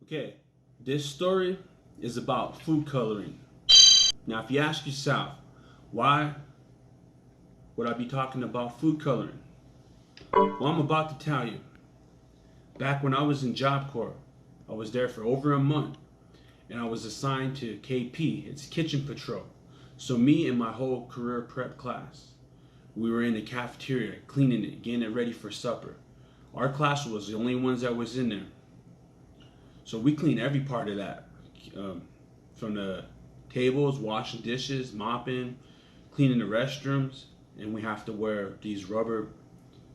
Okay, this story is about food coloring. Now, if you ask yourself, why would I be talking about food coloring? Well, I'm about to tell you. Back when I was in Job Corp, I was there for over a month, and I was assigned to KP, it's Kitchen Patrol. So me and my whole career prep class, we were in the cafeteria, cleaning it, getting it ready for supper. Our class was the only ones that was in there. So we cleaned every part of that, from the tables, washing dishes, mopping, cleaning the restrooms, and we have to wear these rubber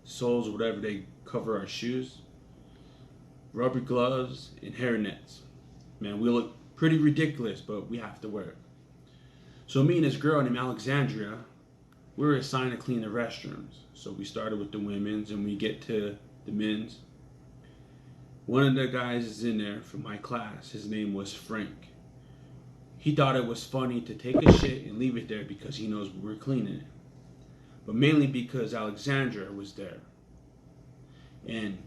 soles or whatever they cover our shoes, rubber gloves, and hair nets. Man, we look pretty ridiculous, but we have to wear it. So me and this girl named Alexandria, we were assigned to clean the restrooms. So we started with the women's and we get to the men's. One of the guys is in there from my class. His name was Frank. He thought it was funny to take a shit and leave it there because he knows we were cleaning it. But mainly because Alexandra was there. And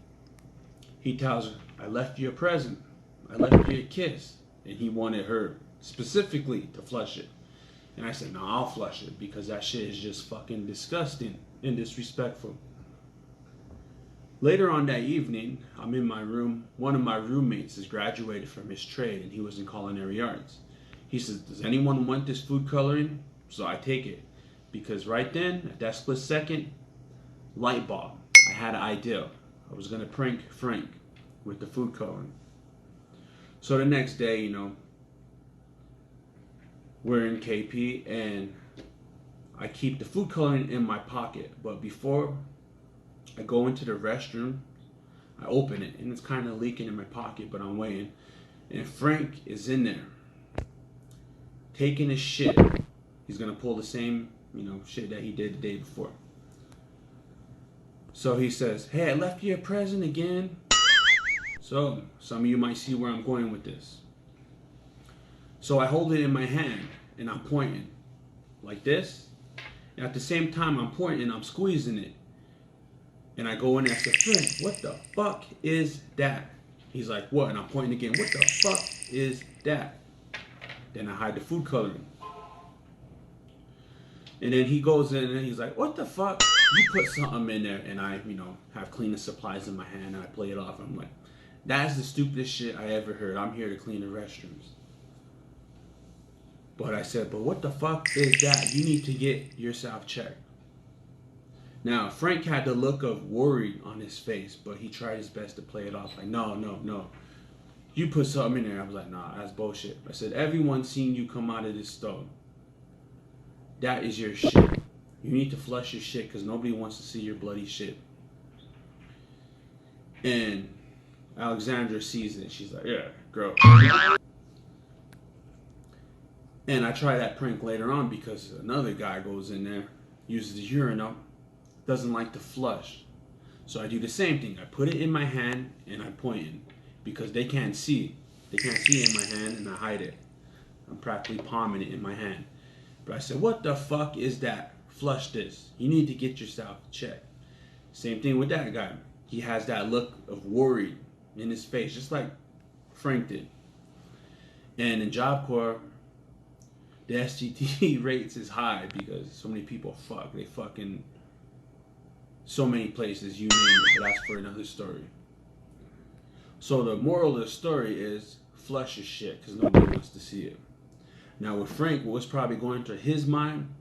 he tells her, I left you a present. I left you a kiss. And he wanted her specifically to flush it. And I said, no, I'll flush it because that shit is just fucking disgusting and disrespectful. Later on that evening, I'm in my room. One of my roommates has graduated from his trade and he was in culinary arts. He says, does anyone want this food coloring? So I take it. Because right then, at that split second, light bulb, I had an idea. I was going to prank Frank with the food coloring. So the next day, we're in KP and I keep the food coloring in my pocket. But before I go into the restroom, I open it and it's kind of leaking in my pocket, but I'm waiting. And Frank is in there taking his shit. He's going to pull the same, shit that he did the day before. So he says, hey, I left you a present again. So some of you might see where I'm going with this. So I hold it in my hand and I'm pointing like this. And at the same time I'm pointing, I'm squeezing it. And I go in and I say, Frank, what the fuck is that? He's like, what? And I'm pointing again, what the fuck is that? Then I hide the food coloring. And then he goes in and he's like, what the fuck? You put something in there. And I, have cleaning supplies in my hand and I play it off. I'm like, that's the stupidest shit I ever heard. I'm here to clean the restrooms. But I said, but what the fuck is that? You need to get yourself checked. Now, Frank had the look of worry on his face, but he tried his best to play it off like, no. You put something in there. I was like, nah, that's bullshit. I said, everyone's seen you come out of this stove. That is your shit. You need to flush your shit because nobody wants to see your bloody shit. And Alexandra sees it. She's like, yeah, girl. And I try that prank later on because another guy goes in there, uses the urinal, doesn't like to flush. So I do the same thing. I put it in my hand and I point it because they can't see. They can't see it in my hand and I hide it. I'm practically palming it in my hand. But I said, what the fuck is that? Flush this. You need to get yourself checked. Same thing with that guy. He has that look of worry in his face, just like Frank did. And in Job Corps, the STD rates is high because so many people fuck. They fucking so many places, you name it, but that's for another story. So the moral of the story is flush your shit because nobody wants to see it. Now with Frank, what was probably going through his mind,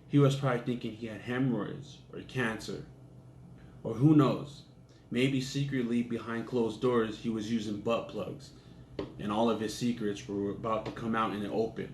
he was probably thinking he had hemorrhoids or cancer. Or who knows, maybe secretly behind closed doors he was using butt plugs and all of his secrets were about to come out in the open.